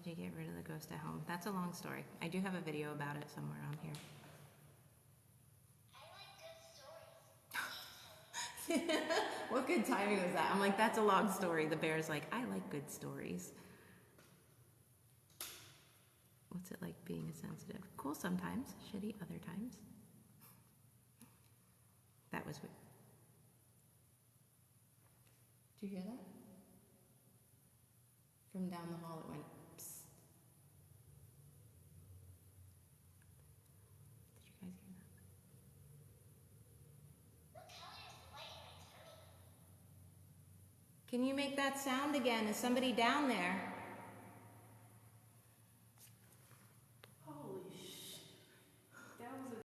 did you get rid of the ghost at home? That's a long story. I do have a video about it somewhere on here. I like good stories. What good timing was that? I'm like, that's a long story. The bear's like, I like good stories. What's it like being a sensitive? Cool sometimes, shitty other times. That was weird. Did you hear that? From down the hall it went, psst. Did you guys hear that? What color is the light in my tummy? Can you make that sound again? Is somebody down there?